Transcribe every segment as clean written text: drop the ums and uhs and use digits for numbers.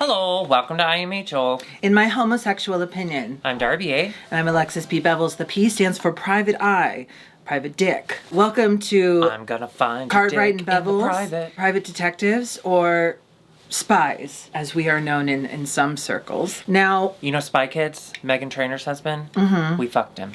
Hello, welcome to IMHO. In my homosexual opinion. I'm Darby A. And I'm Alexis P. Bevels. The P stands for private eye, private dick. Welcome to I'm gonna find Cartwright dick and Bevels, in the private detectives, or spies, as we are known in some circles. Now, you know Spy Kids, Meghan Trainor's husband? We fucked him.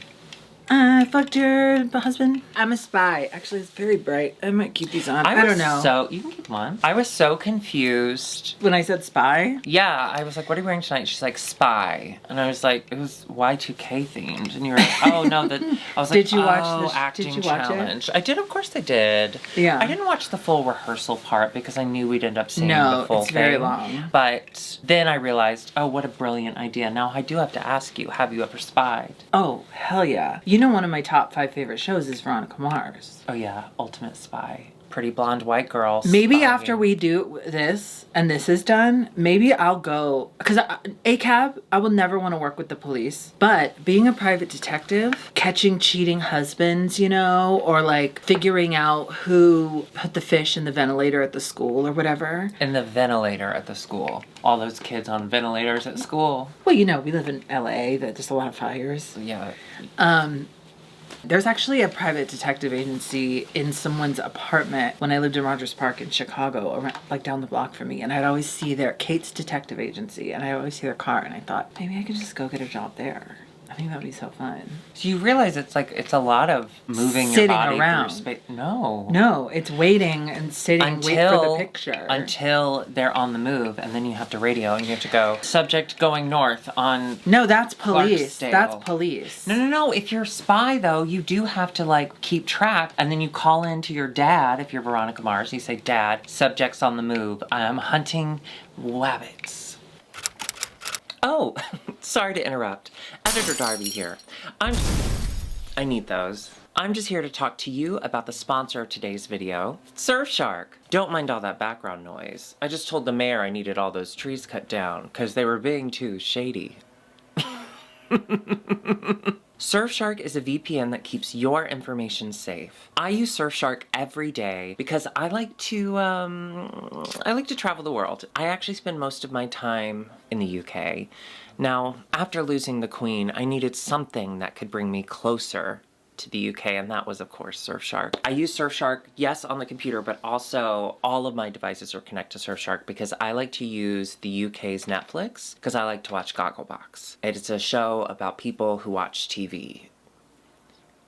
I fucked your husband. I'm a spy. Actually, it's very bright. I might keep these on. I don't know. So, you can keep one. I was so confused. When I said spy? Yeah, I was like, what are you wearing tonight? She's like, spy. And I was like, it was Y2K themed. And you were like, oh no, I was like, Did you watch the acting did you watch challenge. I did, of course I did. Yeah. I didn't watch the full rehearsal part because I knew we'd end up seeing No, the full it's thing. very long. But then I realized, oh, what a brilliant idea. Now I do have to ask you, have you ever spied? Oh, hell yeah. You know one of my top 5 favorite shows is Veronica Mars. Oh yeah, Ultimate Spy. Pretty blonde white girl. Maybe spying. after we do this and this is done, maybe I'll go, because ACAB, I will never want to work with the police, but being a private detective, catching cheating husbands, you know, or like figuring out who put the fish in the ventilator at the school or whatever. In the ventilator at the school. All those kids on ventilators at school. Well, you know, we live in LA, that there's a lot of fires. Yeah. There's actually a private detective agency in someone's apartment when I lived in Rogers Park in Chicago, around, like down the block from me. And I'd always see Kate's Detective Agency, and I'd always see their car, and I thought, maybe I could just go get a job there. I think that would be so fun. So you realize it's a lot of moving Sitting your body around. through space. No. No, it's waiting and sitting, wait for the picture. Until they're on the move, and then you have to radio, and you have to go, subject going north on... No, that's police. Clarksdale. That's police. No. If you're a spy, though, you do have to, like, keep track, and then you call in to your dad, if you're Veronica Mars, you say, Dad, subject's on the move. I'm hunting rabbits. Oh, sorry to interrupt. Editor Darby here. I need those. I'm just here to talk to you about the sponsor of today's video, Surfshark. Don't mind all that background noise. I just told the mayor I needed all those trees cut down because they were being too shady. Surfshark is a VPN that keeps your information safe. I use Surfshark every day because I like to travel the world. I actually spend most of my time in the UK. Now, after losing the Queen, I needed something that could bring me closer to the UK, and that was, of course, Surfshark. I use Surfshark, yes, on the computer, but also all of my devices are connected to Surfshark because I like to use the UK's Netflix because I like to watch Gogglebox. It's a show about people who watch TV,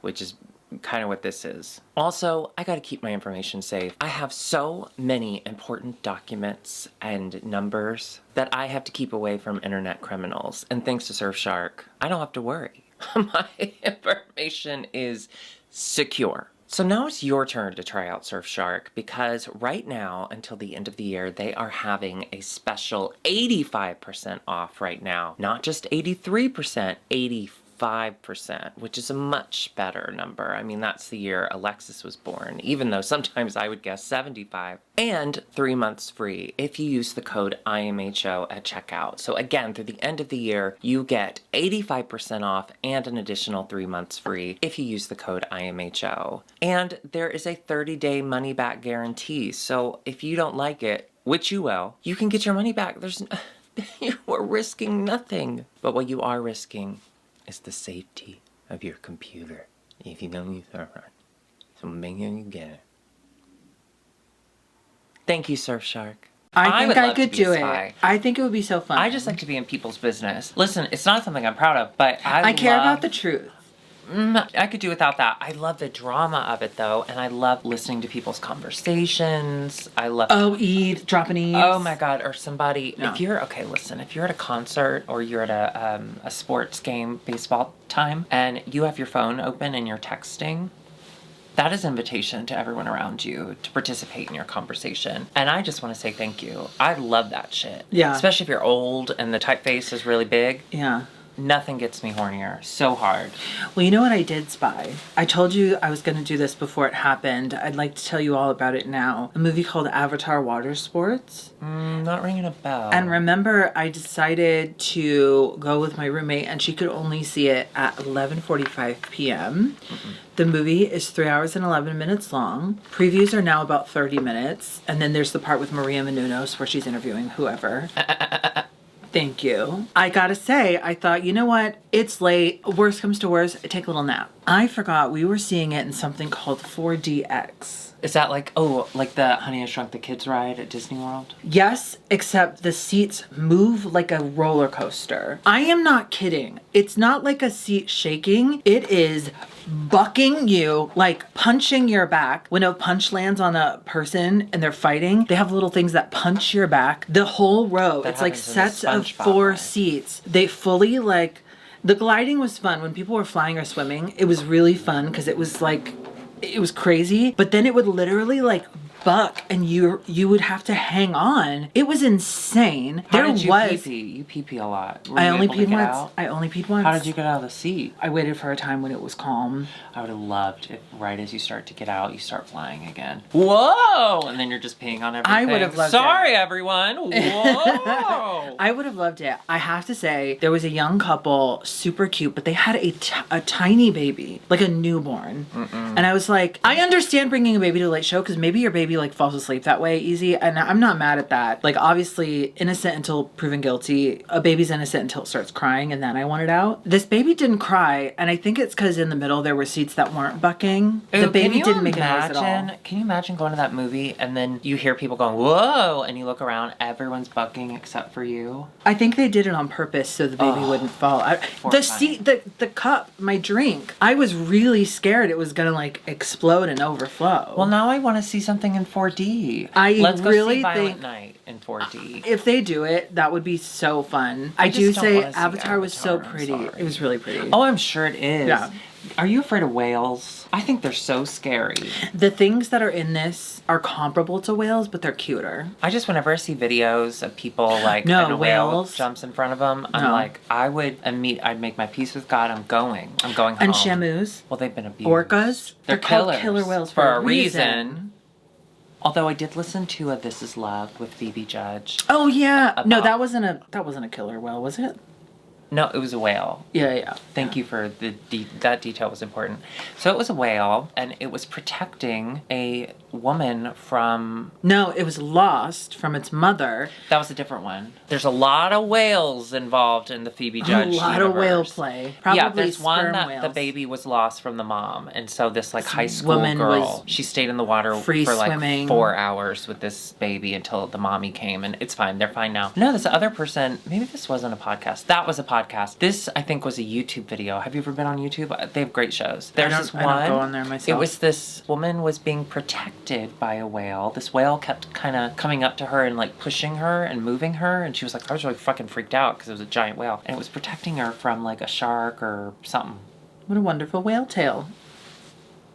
which is kind of what this is. Also, I gotta keep my information safe. I have so many important documents and numbers that I have to keep away from internet criminals, and thanks to Surfshark, I don't have to worry. My information is secure. So now it's your turn to try out Surfshark because right now, until the end of the year, they are having a special 85% off right now. Not just 83%, 85%, which is a much better number. I mean, that's the year Alexis was born, even though sometimes I would guess 75. And 3 months free if you use the code IMHO at checkout. So again, through the end of the year, you get 85% off and an additional 3 months free if you use the code IMHO. And there is a 30-day money-back guarantee. So if you don't like it, which you will, you can get your money back. You are risking nothing. But what you are risking is the safety of your computer. If you don't use Surfshark, so make sure you get it. Thank you, Surfshark. I think I could do it. I think it would be so fun. I just like to be in people's business. Listen, it's not something I'm proud of, but I care about the truth. I could do without that. I love the drama of it, though, and I love listening to people's conversations. I love... Oh, Eve, dropping Eve. Oh, my God. Or somebody... No. If you're... Okay, listen. If you're at a concert or you're at a sports game, baseball time, and you have your phone open and you're texting, that is invitation to everyone around you to participate in your conversation. And I just want to say thank you. I love that shit. Yeah. Especially if you're old and the typeface is really big. Yeah. Nothing gets me hornier so hard. Well, you know what I did spy? I told you I was going to do this before it happened. I'd like to tell you all about it now. A movie called Avatar Water Sports. Not ringing a bell. And remember, I decided to go with my roommate, and she could only see it at 11:45 p.m. The movie is 3 hours and 11 minutes long. Previews are now about 30 minutes. And then there's the part with Maria Menounos where she's interviewing whoever. Thank you. I gotta say, I thought, you know what? It's late. Worst comes to worst, I take a little nap. I forgot we were seeing it in something called 4DX. Is that like the Honey I Shrunk the Kids ride at Disney World? Yes, except the seats move like a roller coaster. I am not kidding. It's not like a seat shaking. It is bucking you, like punching your back. When a punch lands on a person and they're fighting, they have little things that punch your back. The whole row, it's like sets of 4 seats. They fully like, the gliding was fun. When people were flying or swimming, it was really fun because it was like, it was crazy, but then it would literally like buck and you would have to hang on. It was insane. How did you pee-pee? You pee-pee a lot. Were I you only able to peed get once. out? I only peed once. How did you get out of the seat? I waited for a time when it was calm. I would have loved if right as you start to get out, you start flying again. Whoa! And then you're just peeing on everything. I would have loved Sorry, everyone. Whoa! I would have loved it. I have to say, there was a young couple, super cute, but they had a tiny baby, like a newborn. And I was like, I understand bringing a baby to a late show because maybe your baby like falls asleep that way easy, and I'm not mad at that. Like, obviously, innocent until proven guilty. A baby's innocent until it starts crying, and then I want it out. This baby didn't cry, and I think it's because in the middle there were seats that weren't bucking. Ooh, the baby didn't make a noise at all. Can you imagine going to that movie and then you hear people going, whoa, and you look around, everyone's bucking except for you? I think they did it on purpose so the baby wouldn't fall. The seat, the cup, my drink. I was really scared it was gonna like explode and overflow. Well, now I want to see something in 4D. Let's go really see Violent think Night in 4D. if they do it, that would be so fun. I do say Avatar was so pretty. It was really pretty. Oh, I'm sure it is. Yeah. Are you afraid of whales? I think they're so scary. The things that are in this are comparable to whales, but they're cuter. I just, whenever I see videos of people like, No, and a whale whales. jumps in front of them, I'm like, I'd make my peace with God. I'm going home. And shamus. Well, they've been abused. Orcas. They're called killers killer whales for a reason. Although I did listen to a This Is Love with Phoebe Judge. Oh yeah. No, that wasn't a killer whale, was it? No, it was a whale. Yeah. Thank you for that detail was important. So it was a whale, and it was protecting a woman from... No, it was lost from its mother. That was a different one. There's a lot of whales involved in the Phoebe Judge A lot universe. of whale play. Probably yeah, there's one that whales. the baby was lost from the mom, and so this like high school woman girl, was she stayed in the water free for like swimming. 4 hours with this baby until the mommy came, and it's fine. They're fine now. No, this other person, maybe this wasn't a podcast. That was a podcast. This, I think, was a YouTube video. Have you ever been on YouTube? They have great shows. There's this one. I don't go on there myself. It was this woman was being protected by a whale. This whale kept kind of coming up to her and like pushing her and moving her, and she was like, I was really fucking freaked out because it was a giant whale, and it was protecting her from like a shark or something. What a wonderful whale tale.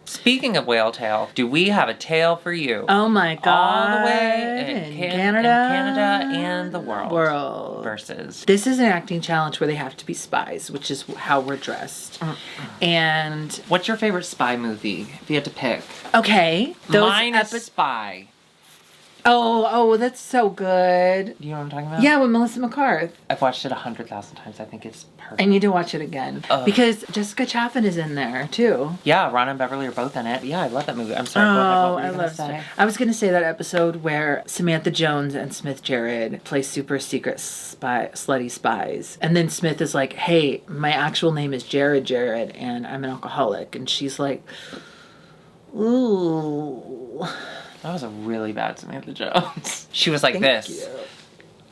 Speaking of whale tale, do we have a tale for you? Oh my god. All the way in Canada and the world. Versus. This is an acting challenge where they have to be spies, which is how we're dressed. And what's your favorite spy movie, if you had to pick? Okay. Mine is Spy. Oh, that's so good. You know what I'm talking about? Yeah, with Melissa McCarthy. I've watched it 100,000 times. I think it's perfect. I need to watch it again. Because Jessica Chapin is in there, too. Yeah, Ron and Beverly are both in it. Yeah, I love that movie. I'm sorry, Oh, what were you I gonna love say? I was going to say that episode where Samantha Jones and Smith Jerrod play super secret slutty spies. And then Smith is like, hey, my actual name is Jerrod, and I'm an alcoholic. And she's like, ooh... That was a really bad Samantha Jones. She was like Thank this.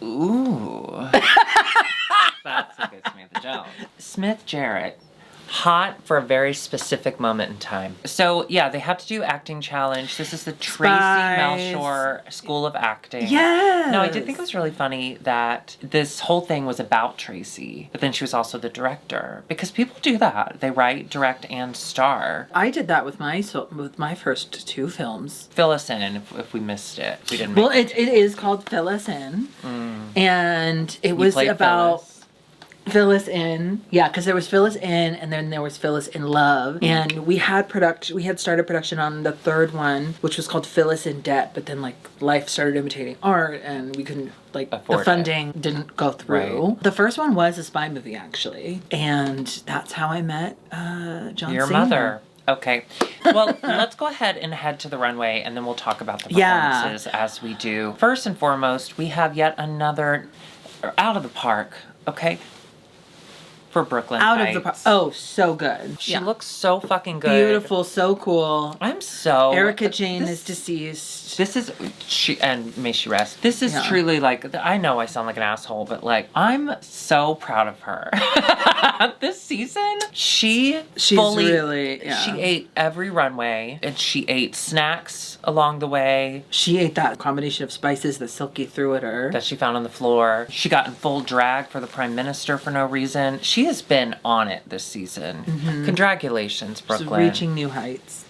You. Ooh. That's a good Samantha Jones. Smith Jerrod. Hot for a very specific moment in time. So, yeah, they have to do acting challenge. This is the Tracy Melchior School of Acting. Yes. No, I did think it was really funny that this whole thing was about Tracy, but then she was also the director. Because people do that. They write, direct, and star. I did that with my first 2 films. Fill us in if we missed it. If we didn't make Well, it is called Fill Us In. And it was about... Phyllis. Phyllis in. Yeah, because there was Phyllis in and then there was Phyllis in Love. And we had started production on the third one, which was called Phyllis in Debt, but then like life started imitating art and we couldn't afford the funding didn't go through. Right. The first one was a spy movie actually. And that's how I met John Your Cena. mother. Okay. Well, let's go ahead and head to the runway and then we'll talk about the performances as we do. First and foremost, we have yet another out of the park, okay? For Brooklyn Heights. Of the park. Oh, so good. She looks so fucking good. Beautiful, so cool. I'm so... Erica Jane is deceased. This is... and may she rest. This is truly like... I know I sound like an asshole, but like, I'm so proud of her. This season, she's fully... really... Yeah. She ate every runway, and she ate snacks along the way. She ate that combination of spices that Silky threw at her. That she found on the floor. She got in full drag for the Prime Minister for no reason. She has been on it this season. Mm-hmm. Congratulations, Brooklyn. She's reaching new heights.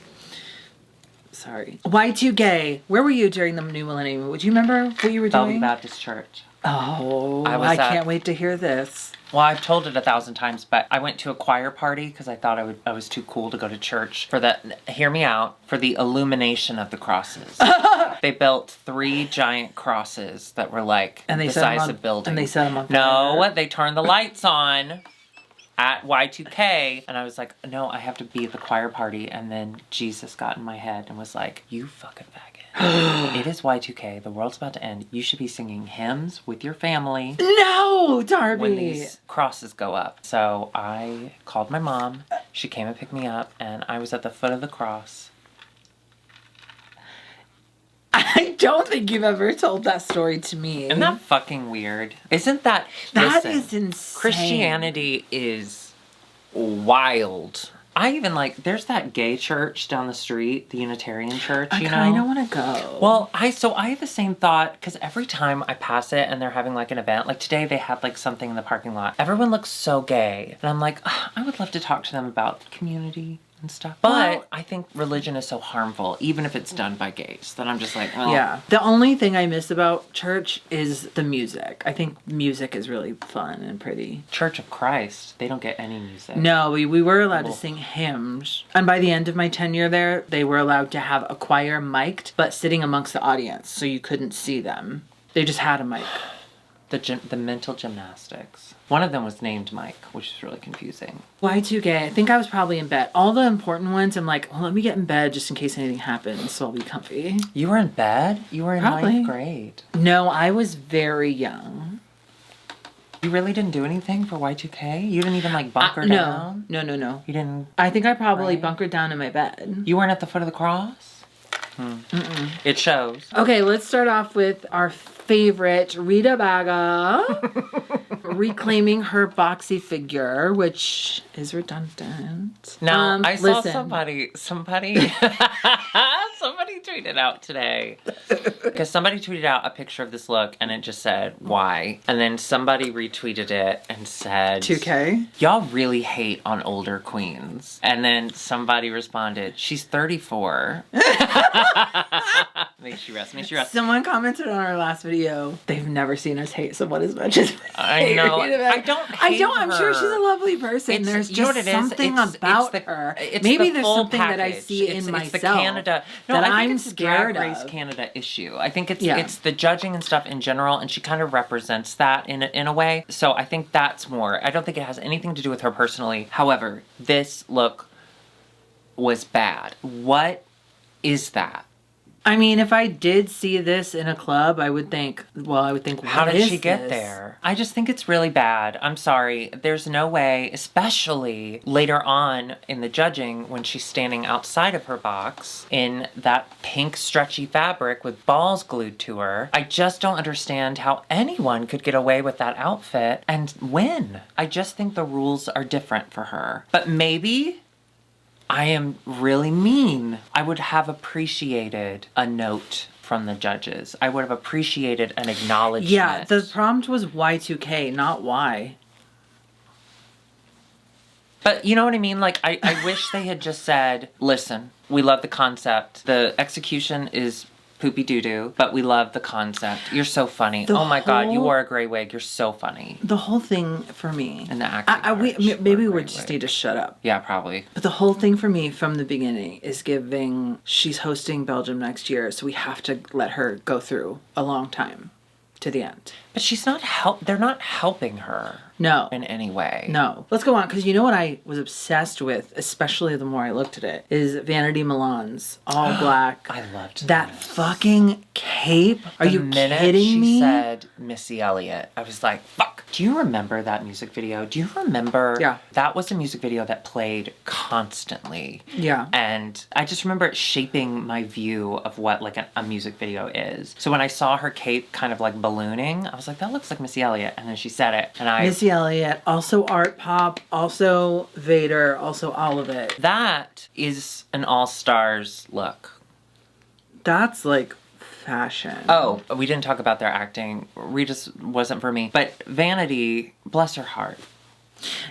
Sorry. Y2K. Where were you during the new millennium? Would you remember what you were doing? Blvd Baptist Church. Oh, I can't wait to hear this. Well, I've told it 1,000 times, but I went to a choir party because I thought I was too cool to go to church for that. Hear me out. For the illumination of the crosses. They built 3 giant crosses that were like the size of buildings. And they set them on fire. No, they turned the lights on at Y2K, and I was like, no, I have to be at the choir party. And then Jesus got in my head and was like, you fucking faggot. It is Y2K. The world's about to end. You should be singing hymns with your family. No, Darby. When these crosses go up. So I called my mom. She came and picked me up, and I was at the foot of the cross. I don't think you've ever told that story to me. Isn't that fucking weird? Isn't that... That is insane. Christianity is wild. I even there's that gay church down the street, the Unitarian church, you know? I kind of want to go. Well, I have the same thought, because every time I pass it and they're having an event, like today they had something in the parking lot. Everyone looks so gay. And I'm like, I would love to talk to them about community and stuff. But I think religion is so harmful, even if it's done by gays, that I'm just like, oh. Yeah. The only thing I miss about church is the music. I think music is really fun and pretty. Church of Christ, they don't get any music. No, we were allowed to sing hymns. And by the end of my tenure there, they were allowed to have a choir mic'd, but sitting amongst the audience, so you couldn't see them. They just had a mic. The mental gymnastics. One of them was named Mike, which is really confusing. Y2K, I think I was probably in bed. All the important ones, I'm like, well, let me get in bed just in case anything happens, so I'll be comfy. You were in bed? You were in ninth grade. No, I was very young. You really didn't do anything for Y2K? You didn't even bunker down? No. You didn't? I think I probably bunkered down in my bed. You weren't at the foot of the cross? It shows. Okay, let's start off with our favorite, Rita Baga, reclaiming her boxy figure, which is redundant. Now, I saw somebody tweeted out today. Because somebody tweeted out a picture of this look, and it just said, why? And then somebody retweeted it and said... 2K? Y'all really hate on older queens. And then somebody responded, she's 34. May she rest. Someone commented on our last video, they've never seen us hate someone as much as I know. I don't hate her. I'm sure she's a lovely person. There's just something about her. Maybe there's something that I see in myself. It's the Canada. No, that I think I'm it's scared a Drag Race of. Canada issue. I think it's the judging and stuff in general, and she kind of represents that in a way. So I think that's more. I don't think it has anything to do with her personally. However, this look was bad. What is that? I mean, if I did see this in a club, I would think, how did she get there? I just think it's really bad. I'm sorry. There's no way, especially later on in the judging when she's standing outside of her box in that pink stretchy fabric with balls glued to her. I just don't understand how anyone could get away with that outfit and win. I just think the rules are different for her. But maybe... I am really mean. I would have appreciated a note from the judges. I would have appreciated an acknowledgement. Yeah, the prompt was Y2K, not Y. But you know what I mean? I wish they had just said, listen, we love the concept. The execution is poopy doo-doo, but we love the concept. You're so funny. The Oh my God, you whole- wore a gray wig. You're so funny. The whole thing for me. And the acting. Maybe we just need to shut up. Yeah, probably. But the whole thing for me from the beginning is giving, she's hosting Belgium next year, so we have to let her go through a long time to the end. But she's not they're not helping her. No. In any way. No. Let's go on, because you know what I was obsessed with, especially the more I looked at it, is Vanity Milan's all black. I loved that this. fucking cape. Are you kidding me? She said Missy Elliott, I was like, fuck. Do you remember that music video? Do you remember? Yeah. That was a music video that played constantly. Yeah. And I just remember it shaping my view of what like a music video is. So when I saw her cape kind of like ballooning, I was like, that looks like Missy Elliott. And then she said it, and Missy Elliott, also art pop, also Vader, also all of it. That is an all-stars look. That's like fashion. Oh, we didn't talk about their acting. Regis wasn't for me. But Vanity, bless her heart.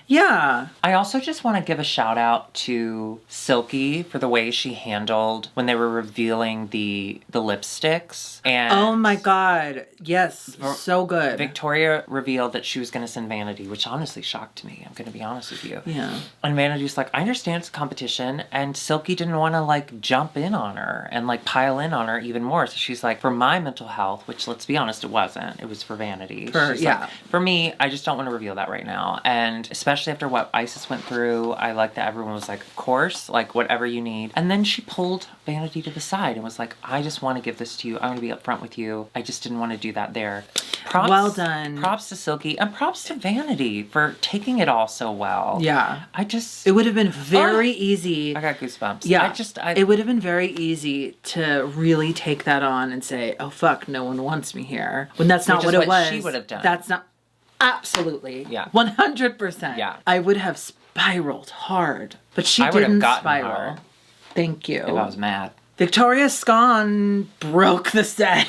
Yeah. I also just want to give a shout out to Silky for the way she handled when they were revealing the lipsticks. And oh my God. Yes. So good. Victoria revealed that she was going to send Vanity, which honestly shocked me. I'm going to be honest with you. Yeah. And Vanity was like, I understand it's a competition. And Silky didn't want to like jump in on her and like pile in on her even more. So she's like, for my mental health, which let's be honest, it wasn't. It was for Vanity. She's like, for me, I just don't want to reveal that right now. And especially after what Isis went through, I like that everyone was like, of course, like whatever you need. And then she pulled Vanity to the side and was like, I just want to give this to you. I want to be upfront with you. I just didn't want to do that there. Props, well done. Props to Silky and props to Vanity for taking it all so well. Yeah. It would have been very easy. I got goosebumps. Yeah. It would have been very easy to really take that on and say, oh fuck, no one wants me here. When that's not what it was. She would have done. That's not. Absolutely. Yeah. 100%. Yeah. I would have spiraled hard. But she I would have didn't gotten spiral. her. Thank you. If I was mad. Victoria Scone broke the set.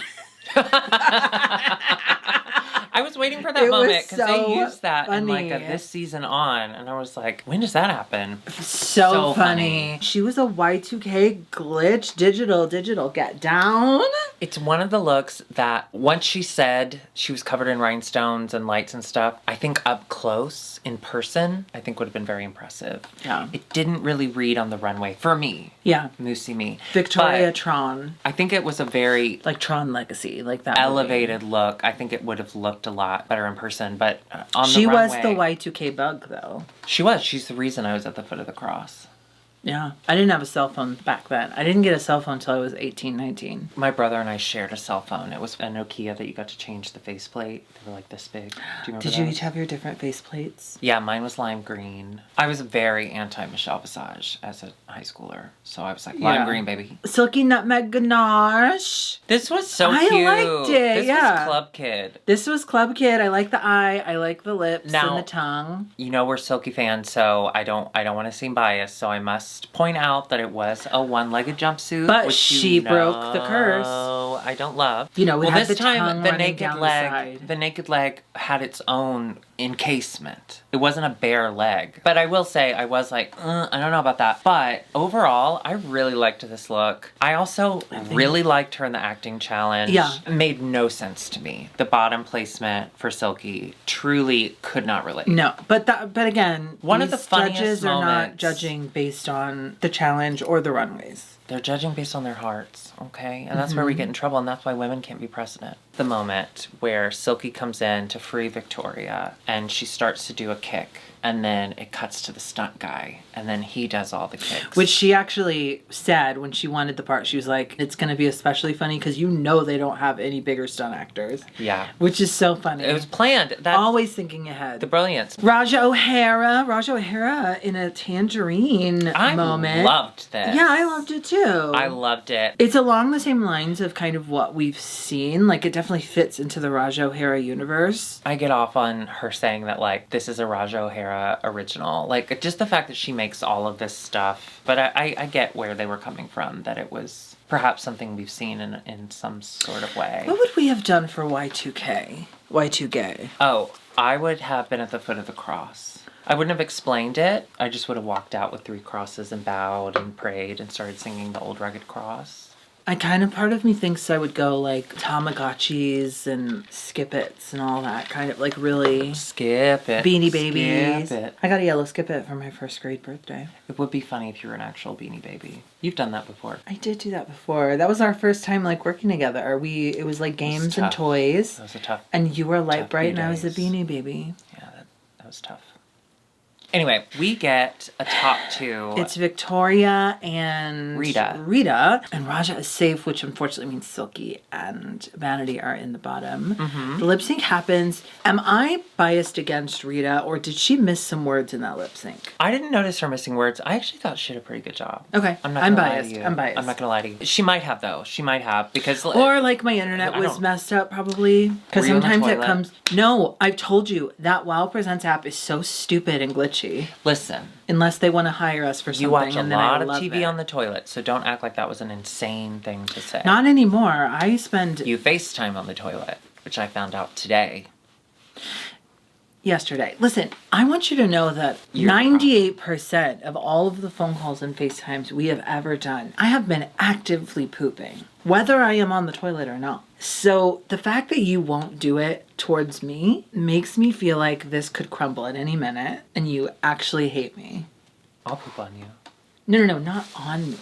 I was waiting for that moment because they used that in funny. like this season on, and I was like, when does that happen? So funny. She was a Y2K glitch, digital, get down. It's one of the looks that once she said she was covered in rhinestones and lights and stuff, I think up close in person, I think would have been very impressive. Yeah. It didn't really read on the runway for me. Yeah. Moosey me. Victoria But Tron. I think it was a very like Tron Legacy, like that elevated look. I think it would have looked a lot better in person, but on the she runway, was the Y2K bug though. She was. She's the reason I was at the foot of the cross. Yeah. I didn't have a cell phone back then. I didn't get a cell phone until I was 18, 19. My brother and I shared a cell phone. It was a Nokia that you got to change the faceplate. They were like this big. Do you remember Did you those? each have your different faceplates? Yeah, mine was lime green. I was very anti-Michelle Visage as a high schooler. So I was like, lime green, baby. Silky Nutmeg Ganache. This was so I cute. liked it, This yeah. was Club Kid. This was Club Kid. I like the eye. I like the lips Now, and the tongue. You know we're Silky fans, so I don't want to seem biased, so I must point out that it was a one-legged jumpsuit. But which she broke the curse. I don't love. You know, we had this the time tongue the running naked down the leg, side. the naked leg had its own encasement. It wasn't a bare leg. But I will say, I was like, I don't know about that. But overall, I really liked this look. I also really liked her in the acting challenge. Yeah. It made no sense to me. The bottom placement for Silky truly could not relate. No, but again, One of the these funniest judges are not moments- judging based on the challenge or the runways. They're judging based on their hearts, okay? And that's where we get in trouble, and that's why women can't be precedent. The moment where Silky comes in to free Victoria, and she starts to do a kick, and then it cuts to the stunt guy, and then he does all the kicks. Which she actually said when she wanted the part. She was like, it's going to be especially funny because you know they don't have any bigger stunt actors. Yeah. Which is so funny. It was planned. That's always thinking ahead. the brilliance. Raja O'Hara in a tangerine moment. I loved this. Yeah, I loved it too. I loved it. It's along the same lines of kind of what we've seen. Like, it definitely fits into the Raja O'Hara universe. I get off on her saying that, like, this is a Raja O'Hara original. Like, just the fact that she makes all of this stuff. But I get where they were coming from, that it was perhaps something we've seen in some sort of way. What would we have done for Y2K? Y2K. Oh, I would have been at the foot of the cross. I wouldn't have explained it. I just would have walked out with 3 crosses and bowed and prayed and started singing the Old Rugged Cross. I kind of, part of me thinks I would go like Tamagotchis and Skip-Its and all that kind of like really Skip it. Beanie Babies. Skip it. I got a yellow Skip-It for my first grade birthday. It would be funny if you were an actual Beanie Baby. You've done that before. I did do that before. That was our first time like working together. It was like games and toys. That was a tough. And you were Light Bright and I was a days. Beanie Baby. Yeah, that was tough. Anyway, we get a top two. It's Victoria and Rita. And Raja is safe, which unfortunately means Silky and Vanity are in the bottom. Mm-hmm. The lip sync happens. Am I biased against Rita, or did she miss some words in that lip sync? I didn't notice her missing words. I actually thought she did a pretty good job. Okay, I'm biased. I'm biased. I'm not gonna lie to you. She might have though. She might have because. Or like my internet was messed up probably. Because sometimes it comes. No, I've told you that Wow Presents app is so stupid and glitchy. Listen. Unless they want to hire us for something. You watch a and then I lot of love TV it. on the toilet, so don't act like that was an insane thing to say. Not anymore. I spend. You FaceTime on the toilet, which I found out today. Yesterday. Listen, I want you to know that 98% of all of the phone calls and FaceTimes we have ever done, I have been actively pooping, whether I am on the toilet or not. So the fact that you won't do it towards me makes me feel like this could crumble at any minute and you actually hate me. I'll poop on you. No, not on me.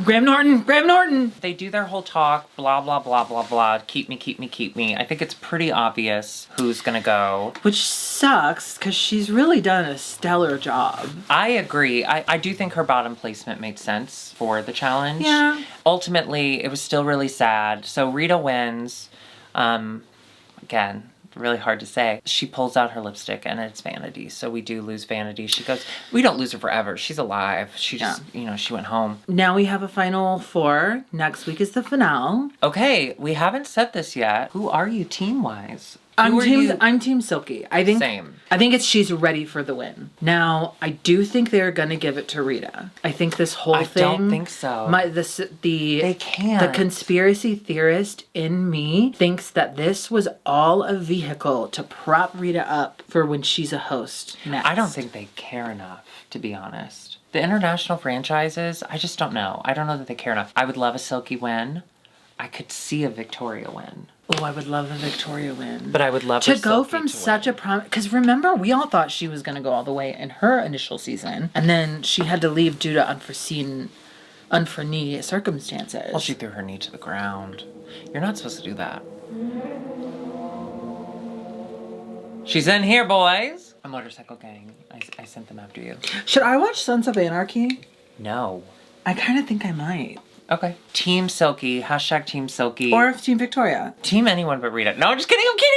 Graham Norton! They do their whole talk, blah, blah, blah, blah, blah. Keep me. I think it's pretty obvious who's gonna go. Which sucks, because she's really done a stellar job. I agree. I do think her bottom placement made sense for the challenge. Yeah. Ultimately, it was still really sad. So Rita wins. Again, really hard to say. She pulls out her lipstick and it's Vanity. So we do lose Vanity. She goes, we don't lose her forever. She's alive. She just, she went home. Now we have a final four. Next week is the finale. Okay, we haven't said this yet. Who are you team-wise? I'm Team Silky. I think Same. I think she's ready for the win. Now, I do think they're gonna give it to Rita. I think this whole thing. I don't think so. They can't. The conspiracy theorist in me thinks that this was all a vehicle to prop Rita up for when she's a host next. I don't think they care enough, to be honest. The international franchises, I just don't know. I don't know that they care enough. I would love a Silky win. I could see a Victoria win. Oh, I would love a Victoria win. But I would love to go from such a because remember, we all thought she was going to go all the way in her initial season, and then she had to leave due to unforeseen circumstances. Well, she threw her knee to the ground. You're not supposed to do that. She's in here, boys. A motorcycle gang. I sent them after you. Should I watch Sons of Anarchy? No. I kind of think I might. Okay. Team Silky. # Team Silky. Or Team Victoria. Team anyone but Rita. No, I'm just kidding. I'm kidding.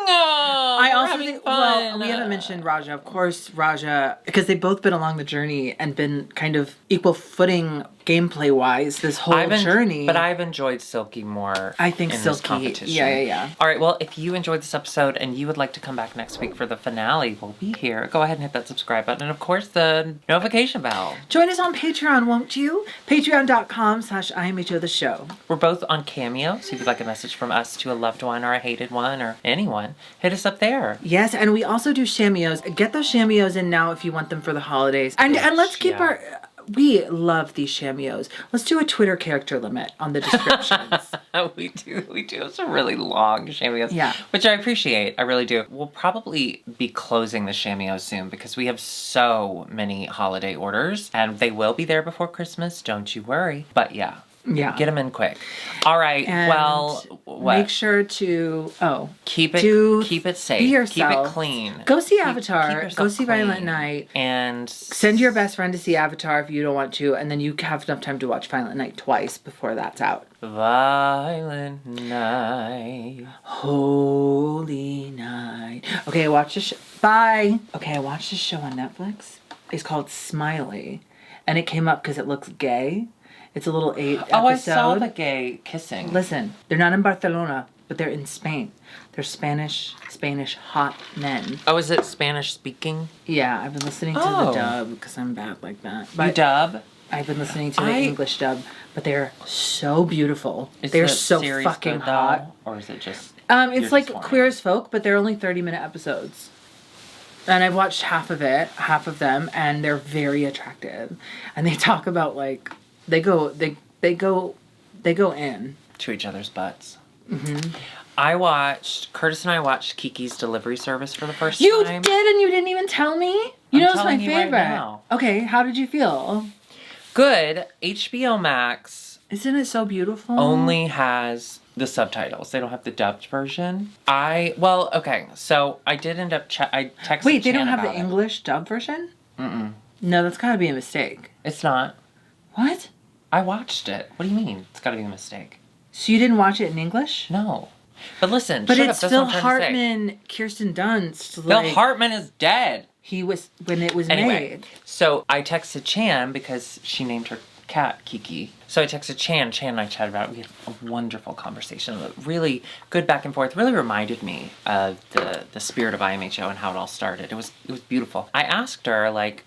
Oh, I also think, well, we haven't mentioned Raja. Of course, Raja, because they've both been along the journey and been kind of equal footing gameplay-wise this whole journey. But I've enjoyed Silky more. I think in Silky. This competition. Yeah. All right. Well, if you enjoyed this episode and you would like to come back next week for the finale, we'll be here. Go ahead and hit that subscribe button and, of course, the notification bell. Join us on Patreon, won't you? Patreon.com/IMHOtheSHOw. We're both on Cameo, so if you'd like a message from us to a loved one or a hated one or anyone, hit us up there. Yes, and we also do cameos. Get those cameos in now if you want them for the holidays. And let's keep our... We love these cameos. Let's do a Twitter character limit on the descriptions. We do some really long cameos. Yeah. Which I appreciate. I really do. We'll probably be closing the cameos soon because we have so many holiday orders and they will be there before Christmas. Don't you worry. But yeah. Yeah. Get them in quick. All right. And well, what? Make sure to keep it safe. Be yourself. Keep it clean. Go see Avatar. Keep Go see clean. Violent Night. And send your best friend to see Avatar if you don't want to, and then you have enough time to watch Violent Night twice before that's out. Violent Night. Holy night. Okay, watch this show. Bye. Okay, I watched this show on Netflix. It's called Smiley, and it came up because it looks gay. It's a little 8 episode. Oh, I saw the gay kissing. Listen, they're not in Barcelona, but they're in Spain. They're Spanish hot men. Oh, is it Spanish speaking? Yeah, I've been listening to the dub because I'm bad like that. But you dub? I've been listening to the English dub, but they're so beautiful. They're so fucking hot. Or is it just... It's like Queer as Folk, but they're only 30-minute episodes. And I've watched half of them, and they're very attractive. And they talk about, like, they go in. To each other's butts. Mm-hmm. Curtis and I watched Kiki's Delivery Service for the first You time. did, and you didn't even tell me? You know, it's my telling you favorite. right now. Okay, how did you feel? Good. HBO Max Isn't it so beautiful? only has the subtitles. They don't have the dubbed version. Okay, so I did end up I texted Wait, they Chan don't have the about it. English dub version? Mm-mm. No, that's gotta be a mistake. It's not. What? I watched it. What do you mean? It's gotta be a mistake. So you didn't watch it in English? No. But listen, But shut it's up. That's Phil what I'm trying to say. Hartman, Kirsten Dunst. Phil Hartman is dead. He was when it was Anyway, made. so I texted Chan because she named her cat Kiki. So I texted Chan. Chan and I chatted about it. We had a wonderful conversation. A really good back and forth. Really reminded me of the spirit of IMHO and how it all started. It was beautiful. I asked her, like,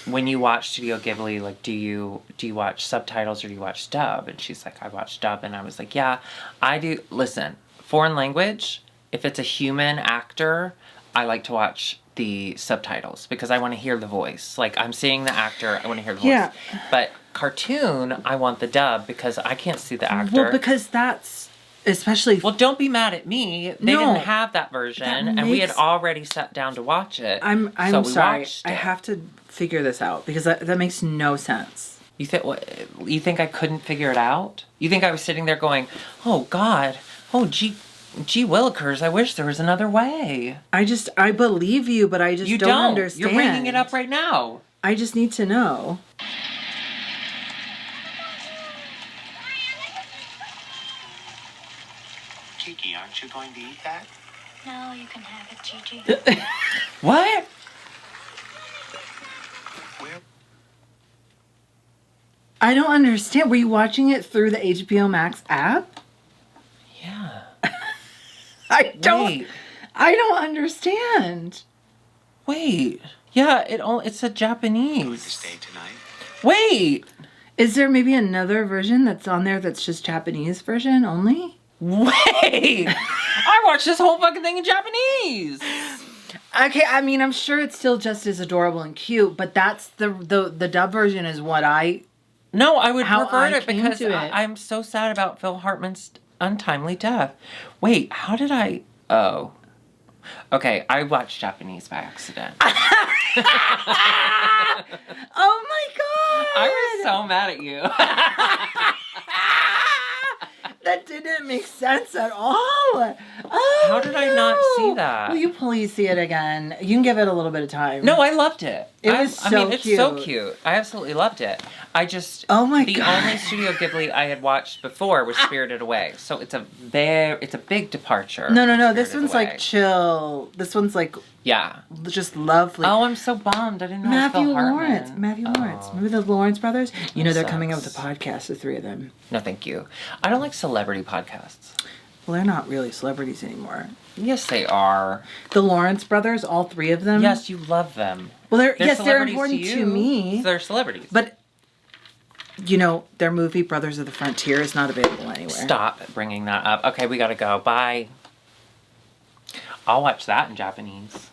when you watch Studio Ghibli, like, do you watch subtitles or do you watch dub? And she's like, I watch dub. And I was like, yeah, I do. Listen, foreign language, if it's a human actor, I like to watch the subtitles because I want to hear the voice. Like, I'm seeing the actor, I want to hear the voice. Yeah. But cartoon, I want the dub because I can't see the actor. Well, because that's especially. Well, don't be mad at me. They No, didn't have that version, and we had already sat down to watch it. I'm so we sorry. watched I it. have to figure this out because that makes no sense. You think I couldn't figure it out? You think I was sitting there going, "Oh God, oh gee willikers, I wish there was another way." I believe you, but I just You don't don't. understand. You're bringing it up right now. I just need to know. Kiki, aren't you going to eat that? No, you can have it, Gigi. What? Where? I don't understand. Were you watching it through the HBO Max app? Yeah. I don't. Wait. I don't understand. Wait. Yeah, it's a Going to Japanese. stay tonight? Wait. Is there maybe another version that's on there that's just Japanese version only? Wait. I watched this whole fucking thing in Japanese. Okay, I mean, I'm sure it's still just as adorable and cute, but that's the dub version is what I. No, I would How prefer I it came because to it. I'm so sad about Phil Hartman's untimely death. Wait, how did I? Oh. Okay, I watched Japanese by accident. Oh my god! I was so mad at you. That didn't make sense at all. Oh, How did I not see that? Will you please see it again? You can give it a little bit of time. No, I loved it. It was I mean, so it's so cute. cute. I absolutely loved it. I just Oh my the God. only Studio Ghibli I had watched before was Spirited Away. So it's a big departure. No. from This Spirited one's Away. like chill. This one's like Yeah. just lovely. Oh, I'm so bummed. I didn't know it was Phil Hartman. Matthew Lawrence. Oh. Remember the Lawrence brothers? You know That they're coming out with a sucks. podcast, the three of them. No, thank you. I don't like celebrity podcasts. Well, they're not really celebrities anymore. Yes, they are. The Lawrence brothers, all three of them. Yes, you love them. Well, they're Celebrities important to, to you. me. They're celebrities. But you know, their movie Brothers of the Frontier is not available anywhere. Stop bringing that up. Okay, we gotta go. Bye. I'll watch that in Japanese.